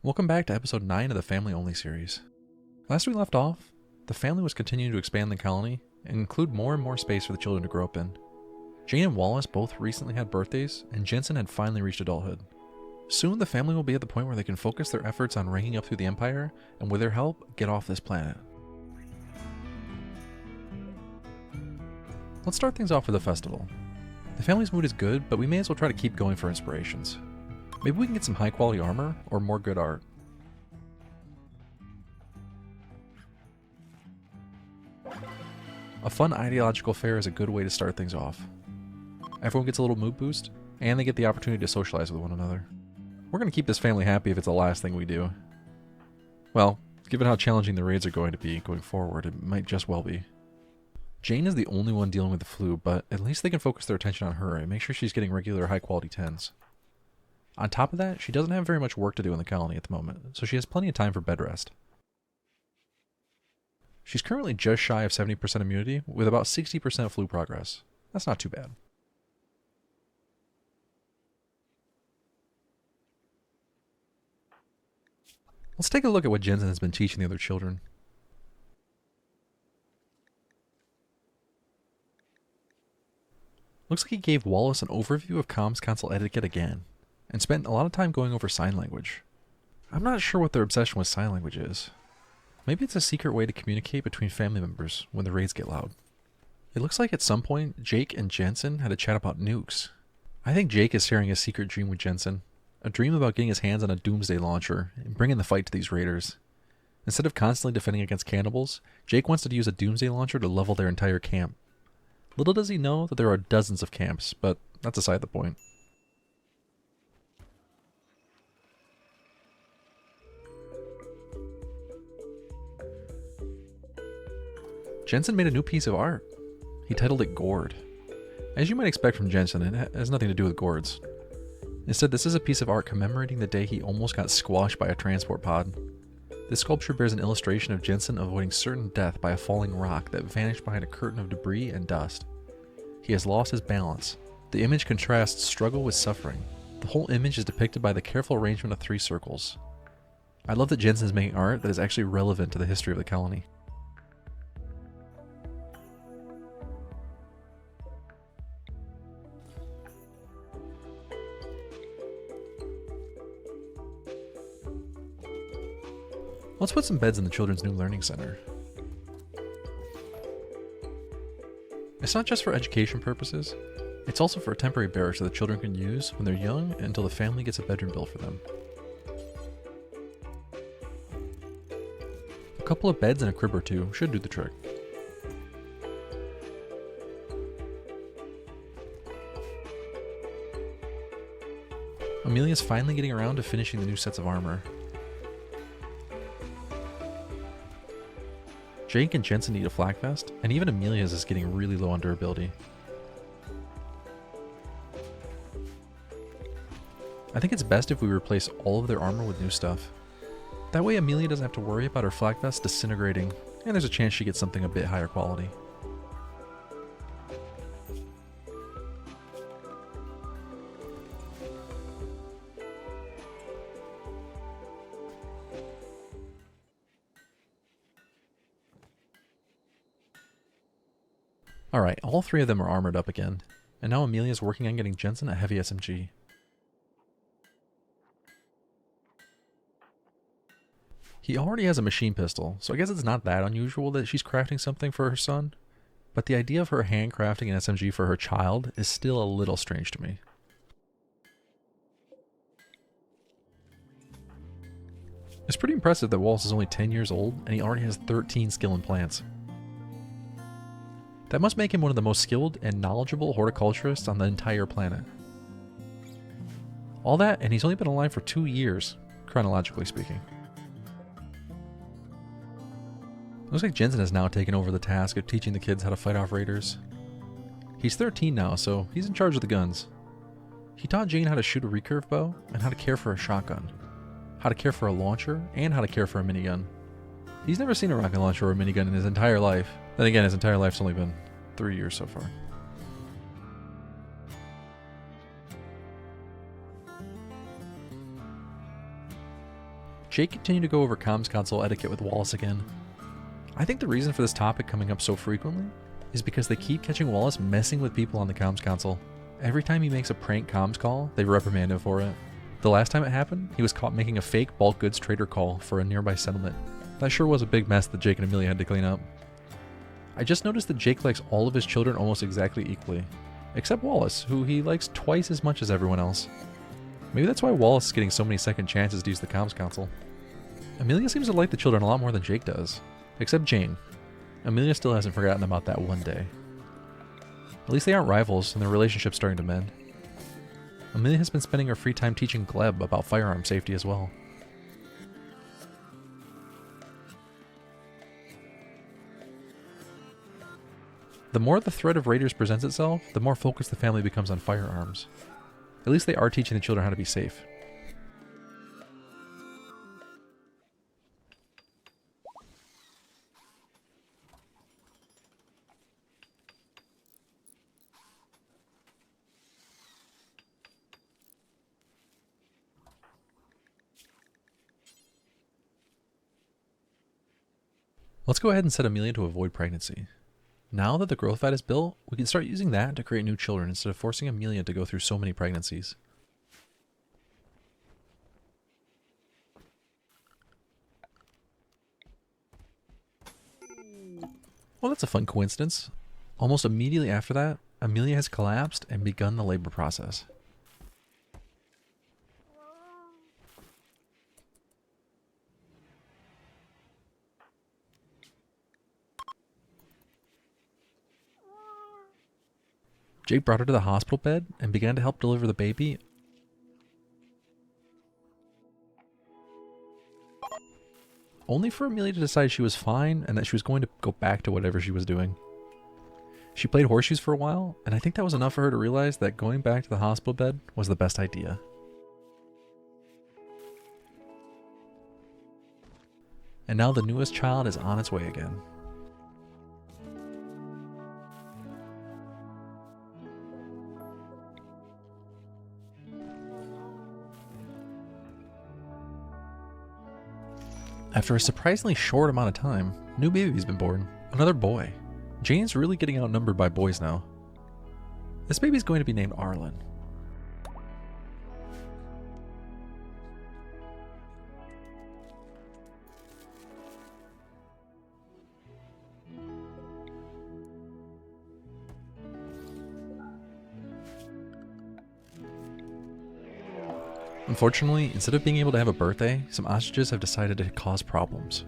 Welcome back to episode 9 of the Family Only series. Last we left off, the family was continuing to expand the colony and include more and more space for the children to grow up in. Jane and Wallace both recently had birthdays, and Jensen had finally reached adulthood. Soon the family will be at the point where they can focus their efforts on ranking up through the Empire, and with their help, get off this planet. Let's start things off with a festival. The family's mood is good, but we may as well try to keep going for inspirations. Maybe we can get some high quality armor, or more good art. A fun ideological fair is a good way to start things off. Everyone gets a little mood boost, and they get the opportunity to socialize with one another. We're going to keep this family happy if it's the last thing we do. Well, given how challenging the raids are going to be going forward, it might just well be. Jane is the only one dealing with the flu, but at least they can focus their attention on her and make sure she's getting regular high quality tens. On top of that, she doesn't have very much work to do in the colony at the moment, so she has plenty of time for bed rest. She's currently just shy of 70% immunity, with about 60% flu progress. That's not too bad. Let's take a look at what Jensen has been teaching the other children. Looks like he gave Wallace an overview of comms console etiquette again, and spent a lot of time going over sign language. I'm not sure what their obsession with sign language is. Maybe it's a secret way to communicate between family members when the raids get loud. It looks like at some point, Jake and Jensen had a chat about nukes. I think Jake is sharing a secret dream with Jensen. A dream about getting his hands on a doomsday launcher and bringing the fight to these raiders. Instead of constantly defending against cannibals, Jake wants to use a doomsday launcher to level their entire camp. Little does he know that there are dozens of camps, but that's aside the point. Jensen made a new piece of art. He titled it Gourd. As you might expect from Jensen, it has nothing to do with gourds. Instead, this is a piece of art commemorating the day he almost got squashed by a transport pod. This sculpture bears an illustration of Jensen avoiding certain death by a falling rock that vanished behind a curtain of debris and dust. He has lost his balance. The image contrasts struggle with suffering. The whole image is depicted by the careful arrangement of 3 circles. I love that Jensen is making art that is actually relevant to the history of the colony. Let's put some beds in the children's new learning center. It's not just for education purposes, it's also for a temporary barracks that the children can use when they're young until the family gets a bedroom built for them. A couple of beds and a crib or 2 should do the trick. Amelia's finally getting around to finishing the new sets of armor. Jake and Jensen need a flak vest, and even Amelia's is getting really low on durability. I think it's best if we replace all of their armor with new stuff. That way Amelia doesn't have to worry about her flak vest disintegrating, and there's a chance she gets something a bit higher quality. Alright, all 3 of them are armored up again, and now Amelia's working on getting Jensen a heavy SMG. He already has a machine pistol, so I guess it's not that unusual that she's crafting something for her son, but the idea of her handcrafting an SMG for her child is still a little strange to me. It's pretty impressive that Wallace is only 10 years old and he already has 13 skill in plants. That must make him one of the most skilled and knowledgeable horticulturists on the entire planet. All that, and he's only been alive for 2 years, chronologically speaking. Looks like Jensen has now taken over the task of teaching the kids how to fight off raiders. He's 13 now, so he's in charge of the guns. He taught Jane how to shoot a recurve bow and how to care for a shotgun, how to care for a launcher, and how to care for a minigun. He's never seen a rocket launcher or a minigun in his entire life. Then again, his entire life's only been 3 years so far. Jake continued to go over comms console etiquette with Wallace again. I think the reason for this topic coming up so frequently is because they keep catching Wallace messing with people on the comms console. Every time he makes a prank comms call, they reprimand him for it. The last time it happened, he was caught making a fake bulk goods trader call for a nearby settlement. That sure was a big mess that Jake and Amelia had to clean up. I just noticed that Jake likes all of his children almost exactly equally, except Wallace, who he likes twice as much as everyone else. Maybe that's why Wallace is getting so many second chances to use the comms console. Amelia seems to like the children a lot more than Jake does, except Jane. Amelia still hasn't forgotten about that one day. At least they aren't rivals, and their relationship's starting to mend. Amelia has been spending her free time teaching Gleb about firearm safety as well. The more the threat of raiders presents itself, the more focused the family becomes on firearms. At least they are teaching the children how to be safe. Let's go ahead and set Amelia to avoid pregnancy. Now that the growth vat is built, we can start using that to create new children instead of forcing Amelia to go through so many pregnancies. Well, that's a fun coincidence. Almost immediately after that, Amelia has collapsed and begun the labor process. Jake brought her to the hospital bed and began to help deliver the baby. Only for Amelia to decide she was fine and that she was going to go back to whatever she was doing. She played horseshoes for a while, and I think that was enough for her to realize that going back to the hospital bed was the best idea. And now the newest child is on its way again. After a surprisingly short amount of time, a new baby's been born. Another boy. Jane's really getting outnumbered by boys now. This baby's going to be named Arlen. Unfortunately, instead of being able to have a birthday, some ostriches have decided to cause problems.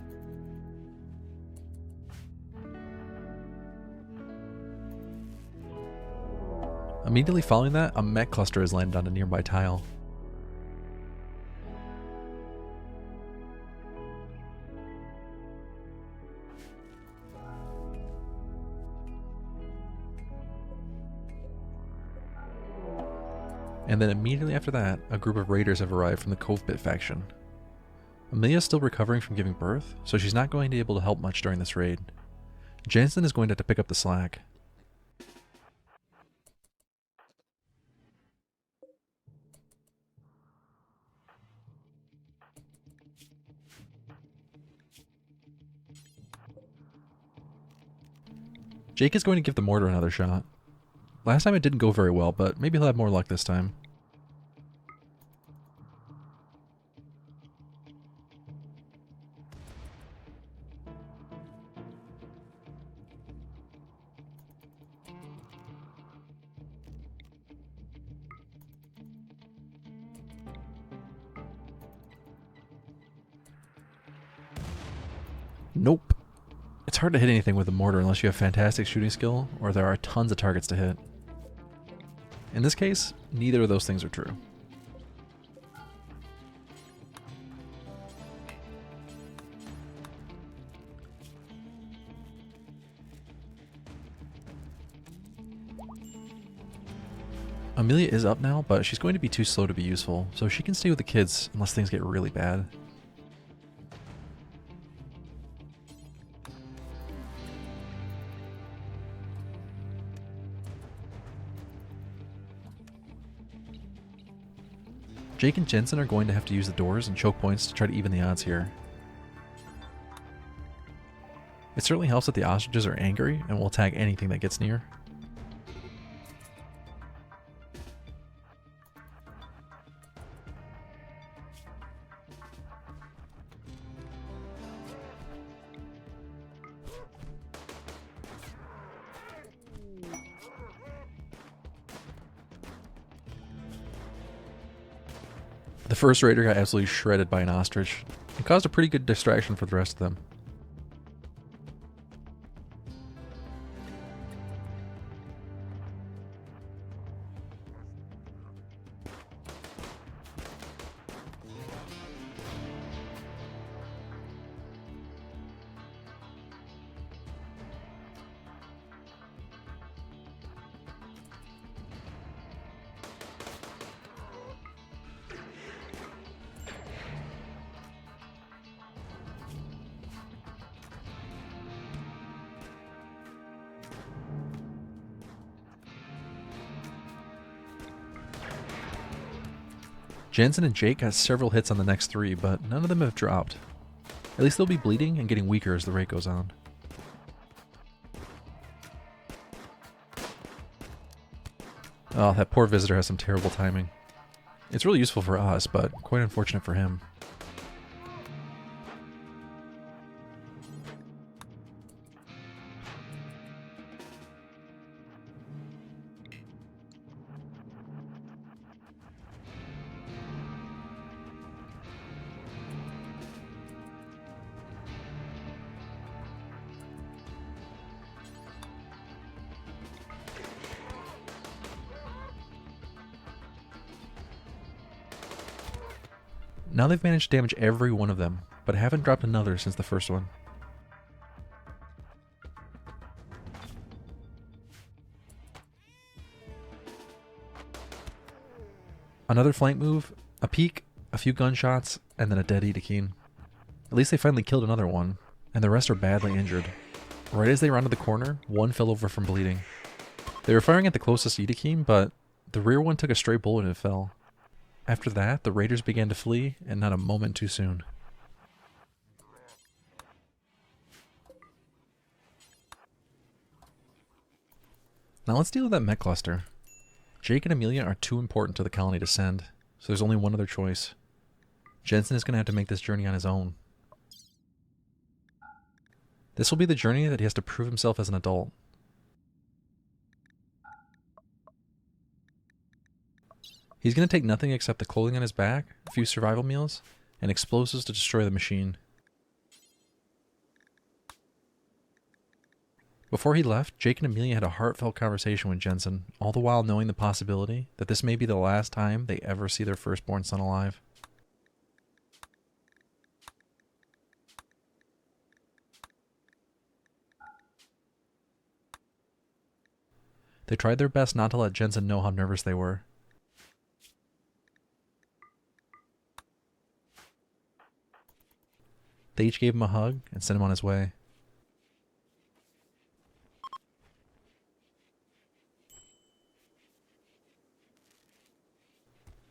Immediately following that, a mech cluster has landed on a nearby tile. And then immediately after that, a group of raiders have arrived from the Covebit faction. Amelia's still recovering from giving birth, so she's not going to be able to help much during this raid. Jensen is going to have to pick up the slack. Jake is going to give the mortar another shot. Last time it didn't go very well, but maybe he'll have more luck this time. Nope. It's hard to hit anything with a mortar unless you have fantastic shooting skill or there are tons of targets to hit. In this case, neither of those things are true. Amelia is up now, but she's going to be too slow to be useful, so she can stay with the kids unless things get really bad. Jake and Jensen are going to have to use the doors and choke points to try to even the odds here. It certainly helps that the ostriches are angry and will attack anything that gets near. The first raider got absolutely shredded by an ostrich and caused a pretty good distraction for the rest of them. Jensen and Jake got several hits on the next three, but none of them have dropped. At least they'll be bleeding and getting weaker as the raid goes on. Oh, that poor visitor has some terrible timing. It's really useful for us, but quite unfortunate for him. Now they've managed to damage every one of them, but haven't dropped another since the first one. Another flank move, a peek, a few gunshots, and then a dead Ideological. At least they finally killed another one, and the rest are badly injured. Right as they rounded the corner, one fell over from bleeding. They were firing at the closest Ideological, but the rear one took a stray bullet and it fell. After that, the raiders began to flee, and not a moment too soon. Now let's deal with that mech cluster. Jake and Amelia are too important to the colony to send, so there's only one other choice. Jensen is going to have to make this journey on his own. This will be the journey that he has to prove himself as an adult. He's going to take nothing except the clothing on his back, a few survival meals, and explosives to destroy the machine. Before he left, Jake and Amelia had a heartfelt conversation with Jensen, all the while knowing the possibility that this may be the last time they ever see their firstborn son alive. They tried their best not to let Jensen know how nervous they were. They each gave him a hug and sent him on his way.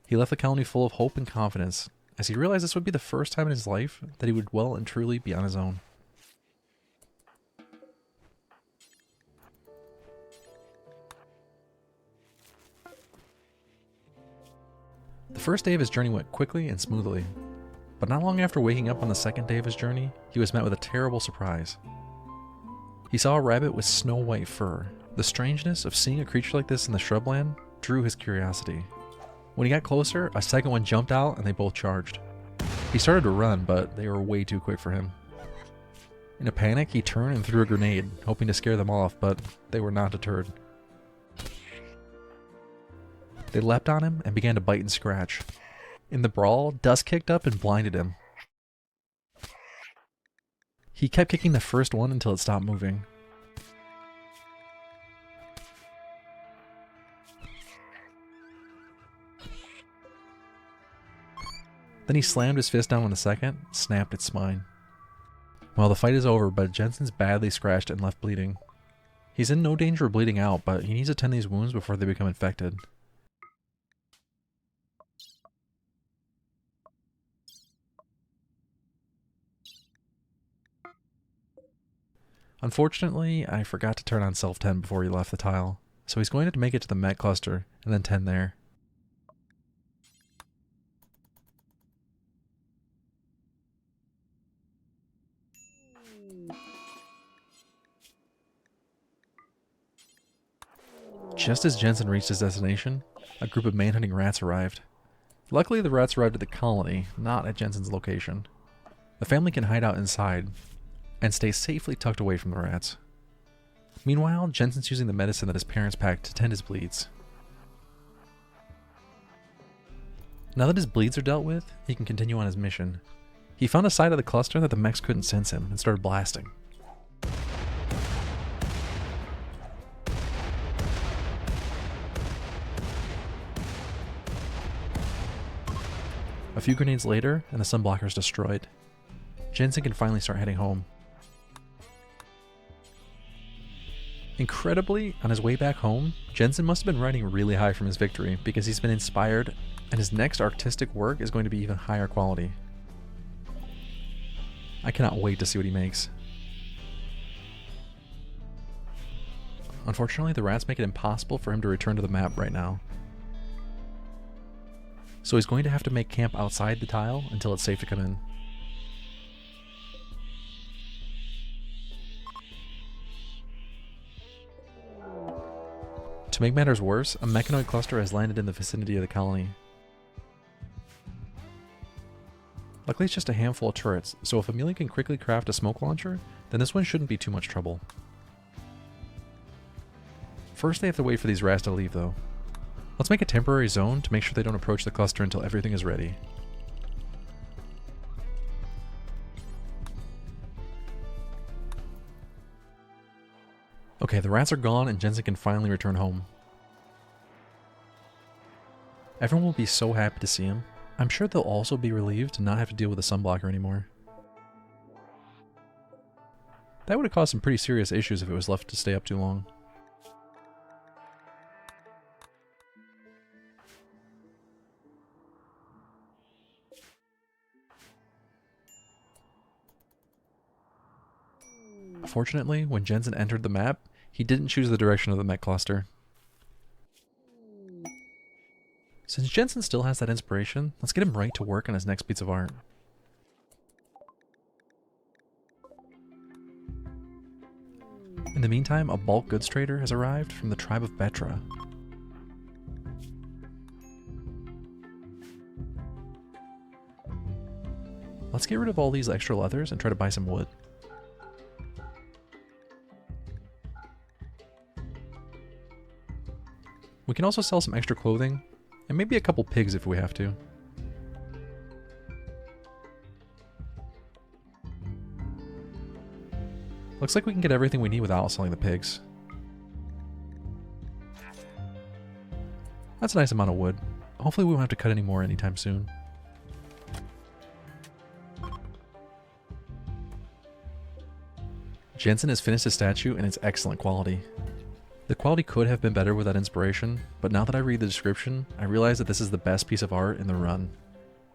He left the colony full of hope and confidence, as he realized this would be the first time in his life that he would well and truly be on his own. The first day of his journey went quickly and smoothly, but not long after waking up on the second day of his journey, he was met with a terrible surprise. He saw a rabbit with snow-white fur. The strangeness of seeing a creature like this in the shrubland drew his curiosity. When he got closer, a second one jumped out and they both charged. He started to run, but they were way too quick for him. In a panic, he turned and threw a grenade, hoping to scare them off, but they were not deterred. They leapt on him and began to bite and scratch. In the brawl, dust kicked up and blinded him. He kept kicking the first one until it stopped moving. Then he slammed his fist down on the second, snapped its spine. Well, the fight is over, but Jensen's badly scratched and left bleeding. He's in no danger of bleeding out, but he needs to tend these wounds before they become infected. Unfortunately, I forgot to turn on self-tend before he left the tile, so he's going to make it to the mech cluster and then tend there. Just as Jensen reached his destination, a group of manhunting rats arrived. Luckily, the rats arrived at the colony, not at Jensen's location. The family can hide out inside and stay safely tucked away from the rats. Meanwhile, Jensen's using the medicine that his parents packed to tend his bleeds. Now that his bleeds are dealt with, he can continue on his mission. He found a side of the cluster that the mechs couldn't sense him and started blasting. A few grenades later, and the sunblocker is destroyed. Jensen can finally start heading home. Incredibly, on his way back home, Jensen must have been riding really high from his victory because he's been inspired, and his next artistic work is going to be even higher quality. I cannot wait to see what he makes. Unfortunately, the rats make it impossible for him to return to the map right now. So he's going to have to make camp outside the tile until it's safe to come in. To make matters worse, a mechanoid cluster has landed in the vicinity of the colony. Luckily it's just a handful of turrets, so if Amelia can quickly craft a smoke launcher, then this one shouldn't be too much trouble. First they have to wait for these rats to leave though. Let's make a temporary zone to make sure they don't approach the cluster until everything is ready. Okay, the rats are gone and Jensen can finally return home. Everyone will be so happy to see him. I'm sure they'll also be relieved to not have to deal with the sunblocker anymore. That would have caused some pretty serious issues if it was left to stay up too long. Fortunately, when Jensen entered the map, he didn't choose the direction of the mech cluster. Since Jensen still has that inspiration, let's get him right to work on his next piece of art. In the meantime, a bulk goods trader has arrived from the tribe of Betra. Let's get rid of all these extra leathers and try to buy some wood. We can also sell some extra clothing, and maybe a couple pigs if we have to. Looks like we can get everything we need without selling the pigs. That's a nice amount of wood. Hopefully we won't have to cut any more anytime soon. Jensen has finished his statue and it's excellent quality. The quality could have been better with that inspiration, but now that I read the description, I realize that this is the best piece of art in the run.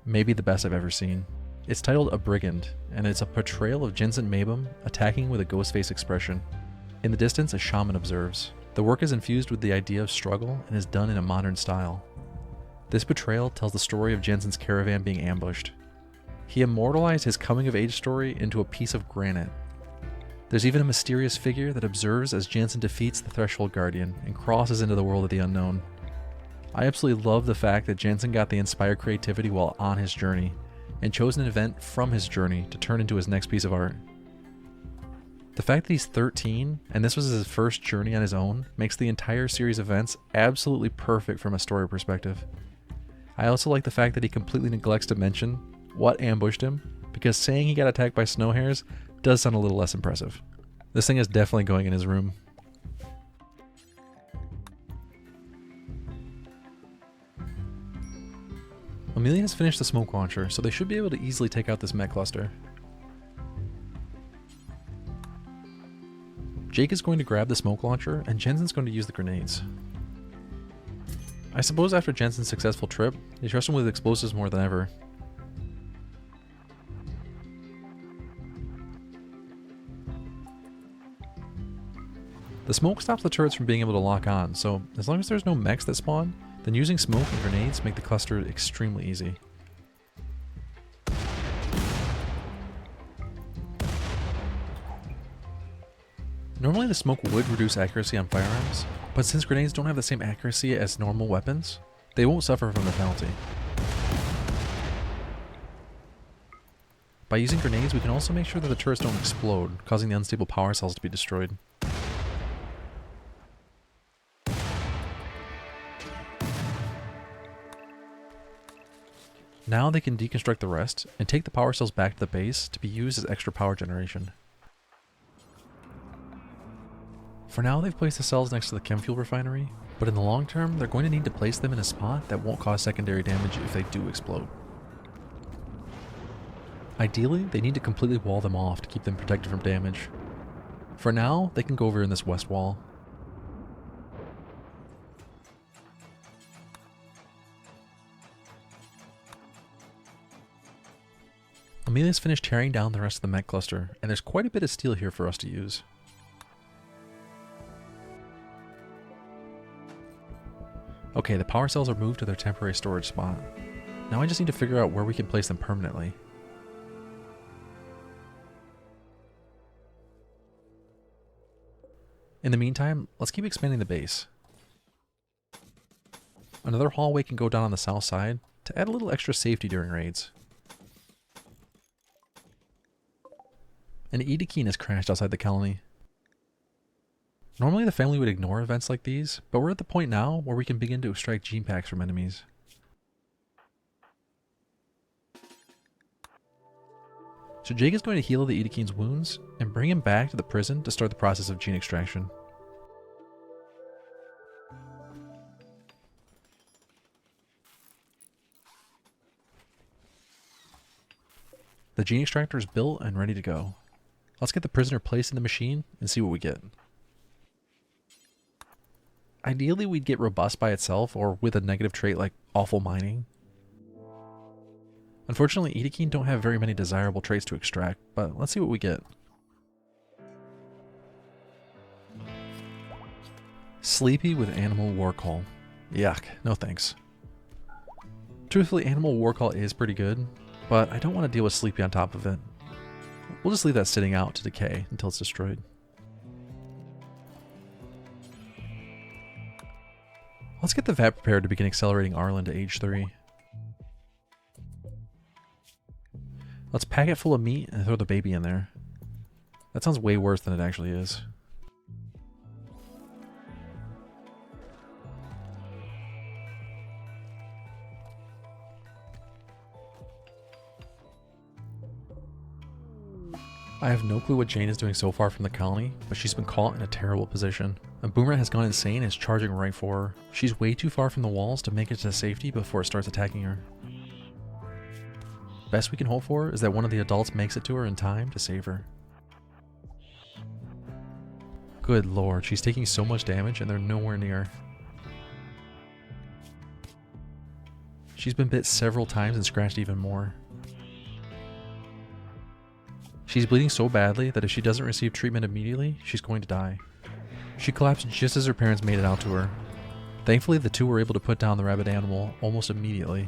Maybe the best I've ever seen. It's titled A Brigand, and it's a portrayal of Jensen Mabum attacking with a ghost face expression. In the distance, a shaman observes. The work is infused with the idea of struggle and is done in a modern style. This portrayal tells the story of Jensen's caravan being ambushed. He immortalized his coming-of-age story into a piece of granite. There's even a mysterious figure that observes as Jensen defeats the Threshold Guardian and crosses into the world of the unknown. I absolutely love the fact that Jensen got the inspired creativity while on his journey, and chose an event from his journey to turn into his next piece of art. The fact that he's 13, and this was his first journey on his own, makes the entire series of events absolutely perfect from a story perspective. I also like the fact that he completely neglects to mention what ambushed him, because saying he got attacked by snow hares does sound a little less impressive. This thing is definitely going in his room. Amelia has finished the smoke launcher, so they should be able to easily take out this mech cluster. Jake is going to grab the smoke launcher, and Jensen's going to use the grenades. I suppose after Jensen's successful trip, they trust him with explosives more than ever. The smoke stops the turrets from being able to lock on, so as long as there's no mechs that spawn, then using smoke and grenades make the cluster extremely easy. Normally the smoke would reduce accuracy on firearms, but since grenades don't have the same accuracy as normal weapons, they won't suffer from the penalty. By using grenades, we can also make sure that the turrets don't explode, causing the unstable power cells to be destroyed. Now they can deconstruct the rest and take the power cells back to the base to be used as extra power generation. For now, they've placed the cells next to the chem fuel refinery, but in the long term, they're going to need to place them in a spot that won't cause secondary damage if they do explode. Ideally, they need to completely wall them off to keep them protected from damage. For now, they can go over in this west wall. Amelia's finished tearing down the rest of the mech cluster, and there's quite a bit of steel here for us to use. Okay, the power cells are moved to their temporary storage spot. Now I just need to figure out where we can place them permanently. In the meantime, let's keep expanding the base. Another hallway can go down on the south side to add a little extra safety during raids. An Ideological has crashed outside the colony. Normally the family would ignore events like these, but we're at the point now where we can begin to extract gene packs from enemies. So Jake is going to heal the Idokeen's wounds and bring him back to the prison to start the process of gene extraction. The gene extractor is built and ready to go. Let's get the prisoner placed in the machine and see what we get. Ideally, we'd get robust by itself or with a negative trait like awful mining. Unfortunately, Ideological don't have very many desirable traits to extract, but let's see what we get. Sleepy with Animal War Call. Yuck, no thanks. Truthfully, Animal War Call is pretty good, but I don't want to deal with Sleepy on top of it. We'll just leave that sitting out to decay until it's destroyed. Let's get the vat prepared to begin accelerating Arlen to age 3. Let's pack it full of meat and throw the baby in there. That sounds way worse than it actually is. I have no clue what Jane is doing so far from the colony, but she's been caught in a terrible position. A boomer has gone insane and is charging right for her. She's way too far from the walls to make it to safety before it starts attacking her. Best we can hope for is that one of the adults makes it to her in time to save her. Good lord, she's taking so much damage and they're nowhere near. She's been bit several times and scratched even more. She's bleeding so badly that if she doesn't receive treatment immediately, she's going to die. She collapsed just as her parents made it out to her. Thankfully, the two were able to put down the rabid animal almost immediately.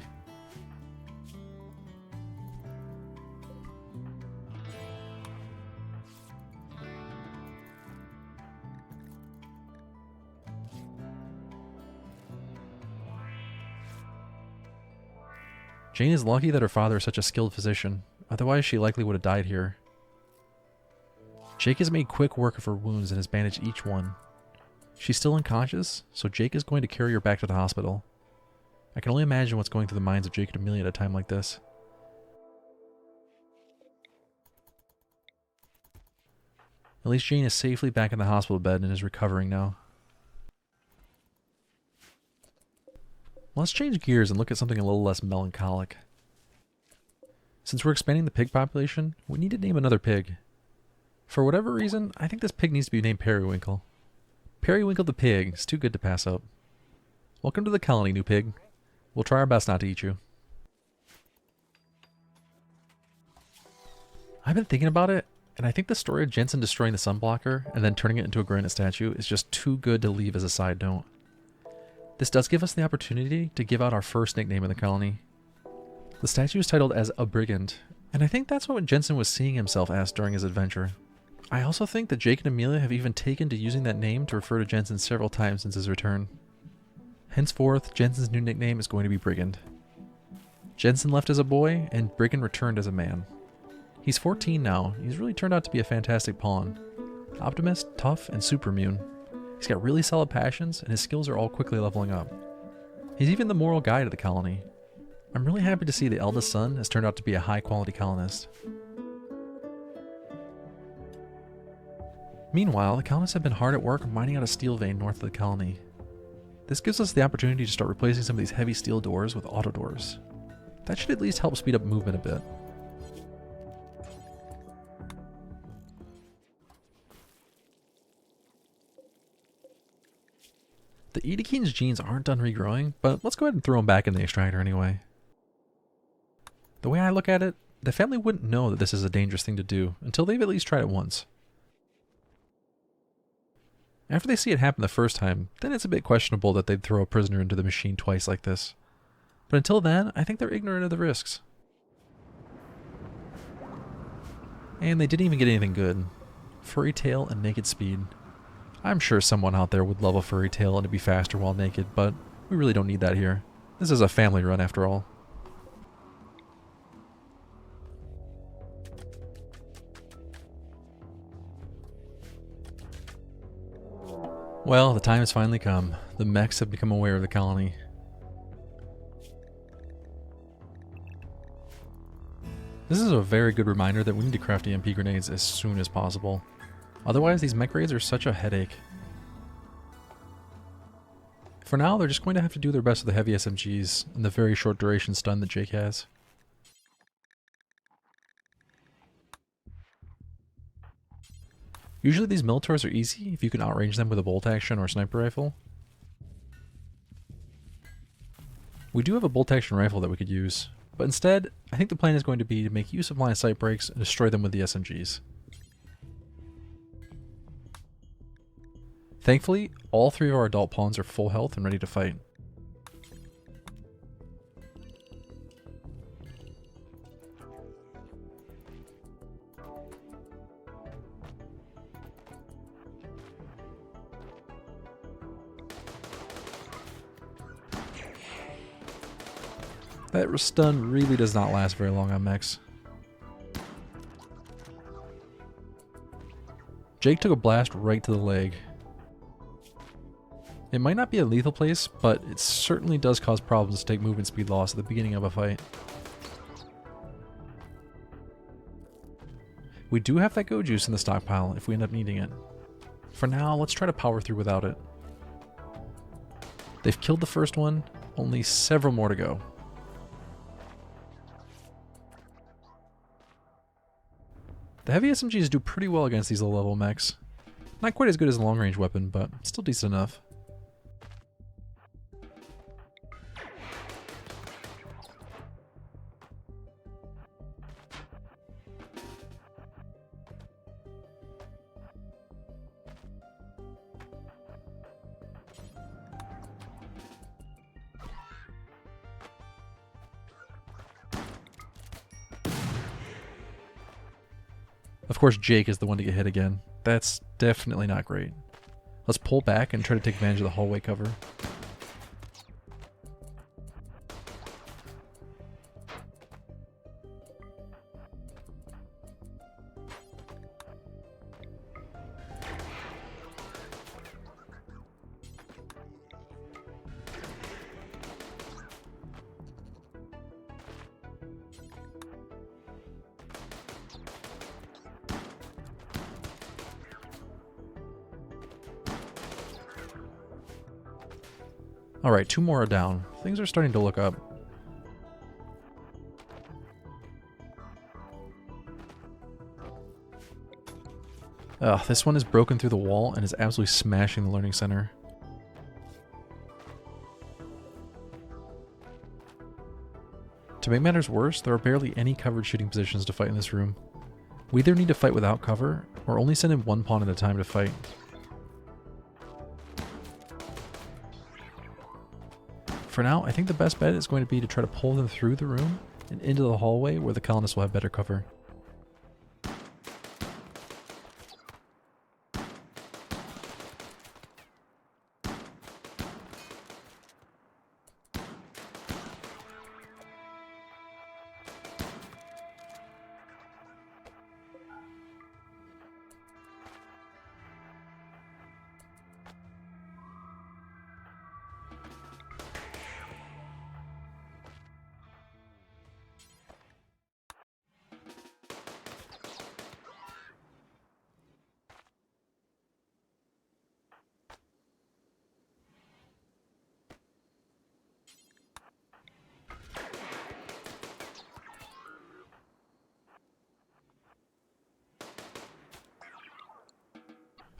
Jane is lucky that her father is such a skilled physician, otherwise she likely would have died here. Jake has made quick work of her wounds and has bandaged each one. She's still unconscious, so Jake is going to carry her back to the hospital. I can only imagine what's going through the minds of Jake and Amelia at a time like this. At least Jane is safely back in the hospital bed and is recovering now. Let's change gears and look at something a little less melancholic. Since we're expanding the pig population, we need to name another pig. For whatever reason, I think this pig needs to be named Periwinkle. Periwinkle the pig is too good to pass up. Welcome to the colony, new pig. We'll try our best not to eat you. I've been thinking about it, And I think the story of Jensen destroying the sunblocker and then turning it into a granite statue is just too good to leave as a side note. This does give us the opportunity to give out our first nickname in the colony. The statue is titled as a brigand, and I think that's what Jensen was seeing himself as during his adventure. I also think that Jake and Amelia have even taken to using that name to refer to Jensen several times since his return. Henceforth, Jensen's new nickname is going to be Brigand. Jensen left as a boy, and Brigand returned as a man. He's 14 now. He's really turned out to be a fantastic pawn. Optimist, tough, and super immune. He's got really solid passions, and his skills are all quickly leveling up. He's even the moral guide of the colony. I'm really happy to see the eldest son has turned out to be a high-quality colonist. Meanwhile, the colonists have been hard at work mining out a steel vein north of the colony. This gives us the opportunity to start replacing some of these heavy steel doors with auto doors. That should at least help speed up movement a bit. The Edekeen's genes aren't done regrowing, but let's go ahead and throw them back in the extractor anyway. The way I look at it, the family wouldn't know that this is a dangerous thing to do until they've at least tried it once. After they see it happen the first time, then it's a bit questionable that they'd throw a prisoner into the machine twice like this. But until then, I think they're ignorant of the risks. And they didn't even get anything good. Furry tail and naked speed. I'm sure someone out there would love a furry tail and to be faster while naked, but we really don't need that here. This is a family run after all. Well, the time has finally come. The mechs have become aware of the colony. This is a very good reminder that we need to craft EMP grenades as soon as possible. Otherwise, these mech raids are such a headache. For now, they're just going to have to do their best with the heavy SMGs and the very short duration stun that Jake has. Usually these Militors are easy if you can outrange them with a bolt action or sniper rifle. We do have a bolt action rifle that we could use, but instead, I think the plan is going to be to make use of line of sight breaks and destroy them with the SMGs. Thankfully, all three of our adult pawns are full health and ready to fight. That stun really does not last very long on mechs. Jake took a blast right to the leg. It might not be a lethal place, but it certainly does cause problems to take movement speed loss at the beginning of a fight. We do have that go juice in the stockpile if we end up needing it. For now, let's try to power through without it. They've killed the first one, only several more to go. The heavy SMGs do pretty well against these low-level mechs. Not quite as good as a long-range weapon, but still decent enough. Of course, Jake is the one to get hit again. That's definitely not great. Let's pull back and try to take advantage of the hallway cover. Alright, 2 more are down. Things are starting to look up. Ugh, this one is broken through the wall and is absolutely smashing the learning center. To make matters worse, there are barely any covered shooting positions to fight in this room. We either need to fight without cover, or only send in one pawn at a time to fight. For now, I think the best bet is going to be to try to pull them through the room and into the hallway where the colonists will have better cover.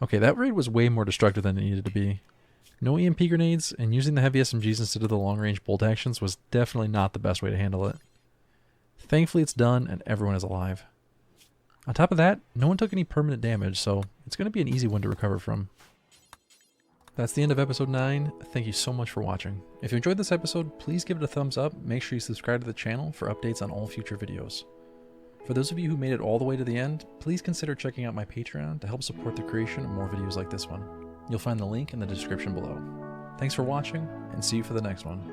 Okay, that raid was way more destructive than it needed to be. No EMP grenades, and using the heavy SMGs instead of the long-range bolt actions was definitely not the best way to handle it. Thankfully it's done, and everyone is alive. On top of that, no one took any permanent damage, so it's going to be an easy one to recover from. That's the end of episode 9. Thank you so much for watching. If you enjoyed this episode, please give it a thumbs up. Make sure you subscribe to the channel for updates on all future videos. For those of you who made it all the way to the end, please consider checking out my Patreon to help support the creation of more videos like this one. You'll find the link in the description below. Thanks for watching, and see you for the next one.